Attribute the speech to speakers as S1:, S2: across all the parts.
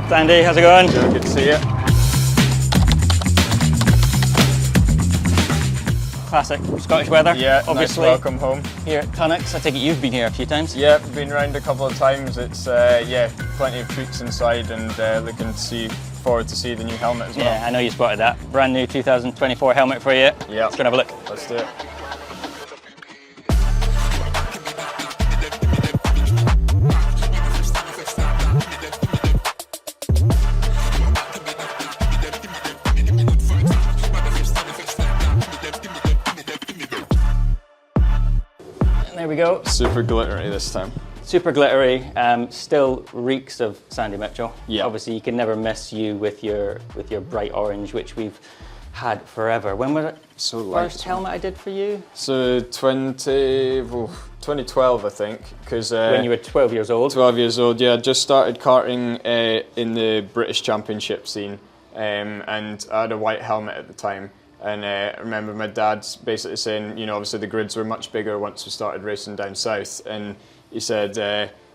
S1: Sandy, how's it going?
S2: Yeah, good to see you.
S1: Classic Scottish weather.
S2: Yeah,
S1: obviously.
S2: Nice welcome home.
S1: Here at Tunnock, I take it you've been here a few times?
S2: Yeah, been around a couple of times. It's yeah, plenty of treats inside, and looking forward to see the new helmet as well.
S1: Yeah, I know you spotted that. Brand new 2024 helmet for you.
S2: Yeah.
S1: Let's go and have a look.
S2: Let's do it.
S1: There we go.
S2: Super glittery this time.
S1: Super glittery, still reeks of Sandy Mitchell.
S2: Yeah.
S1: Obviously you can never miss you with your bright orange, which we've had forever. When was it?
S2: So
S1: first helmet I did for you?
S2: So 2012 I think, because
S1: when you were 12 years old.
S2: 12 years old, yeah. I just started karting in the British Championship scene, and I had a white helmet at the time. And I remember my dad basically saying, you know, obviously the grids were much bigger once we started racing down south, and he said,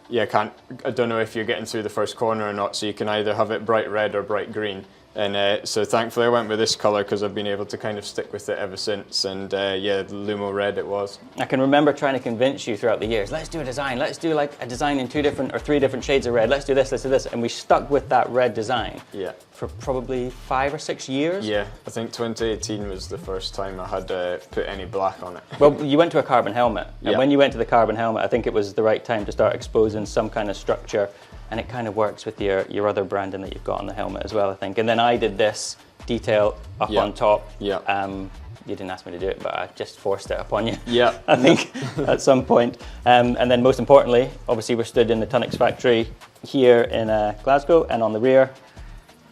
S2: yeah, I don't know if you're getting through the first corner or not, so you can either have it bright red or bright green. And so thankfully I went with this colour because I've been able to kind of stick with it ever since, and yeah, the Lumo red it was. I
S1: can remember trying to convince you throughout the years, let's do a design, let's do like a design in 2 different or 3 different shades of red, let's do this, and we stuck with that red design.
S2: Yeah.
S1: For probably 5 or 6 years.
S2: Yeah, I think 2018 was the first time I had put any black on it.
S1: Well, you went to a carbon helmet, and
S2: yeah.
S1: when you went to the carbon helmet, I think it was the right time to start exposing some kind of structure, and it kind of works with your other branding that you've got on the helmet as well, I think. And then I did this detail up
S2: yeah.
S1: on top.
S2: Yeah.
S1: You didn't ask me to do it, but I just forced it upon you.
S2: Yeah.
S1: I think at some point. And then most importantly, obviously we're stood in the Tunnock's factory here in Glasgow, and on the rear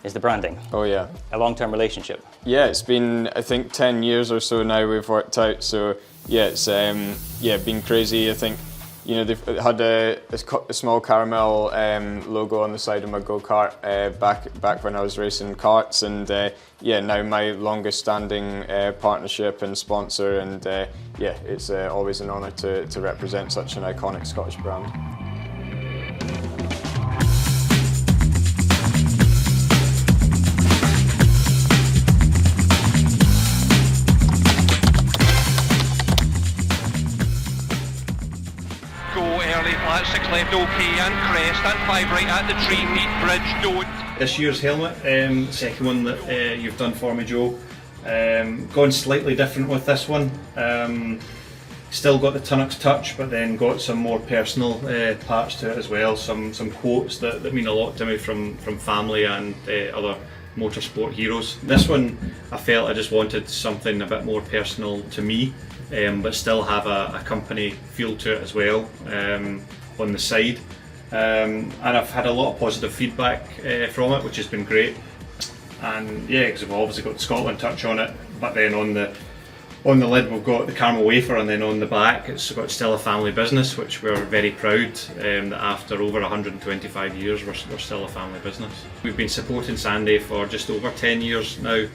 S1: is the branding.
S2: Oh yeah.
S1: A long-term relationship.
S2: Yeah, it's been, I think, 10 years or so now we've worked out, so yeah, it's yeah, been crazy. I think, you know, they've had a small caramel logo on the side of my go-kart back when I was racing karts, and yeah, now my longest standing partnership and sponsor, and yeah, it's always an honour to represent such an iconic Scottish brand.
S3: Flat 6 left OK and crest and 5 right at the tree, meet bridge, don't.
S4: This year's helmet, second one that you've done for me, Joe. Gone slightly different with this one. Still got the Tunnock's touch, but then got some more personal parts to it as well. Some quotes that mean a lot to me from family and other motorsport heroes. This one, I felt I just wanted something a bit more personal to me, but still have a company feel to it as well on the side. And I've had a lot of positive feedback from it, which has been great. And yeah, because we've obviously got the Scotland touch on it, but then on the lid we've got the caramel wafer, and then on the back it's got still a family business, which we're very proud that after over 125 years we're still a family business. We've been supporting Sandy for just over 10 years now,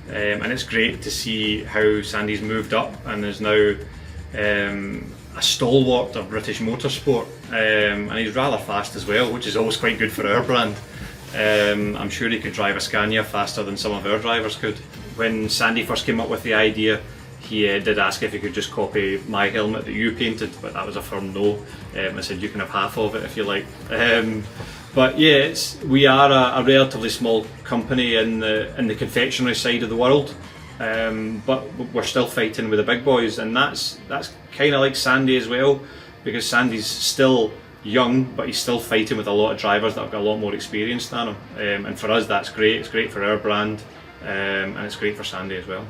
S4: and it's great to see how Sandy's moved up and is now a stalwart of British motorsport, and he's rather fast as well, which is always quite good for our brand. I'm sure he could drive a Scania faster than some of our drivers could. When Sandy first came up with the idea, he did ask if he could just copy my helmet that you painted, but that was a firm no. I said you can have half of it if you like. But yeah, we are a relatively small company in the confectionery side of the world, but we're still fighting with the big boys, and that's kind of like Sandy as well, because Sandy's still young, but he's still fighting with a lot of drivers that have got a lot more experience than him, and for us that's great. It's great for our brand, and it's great for Sandy as well.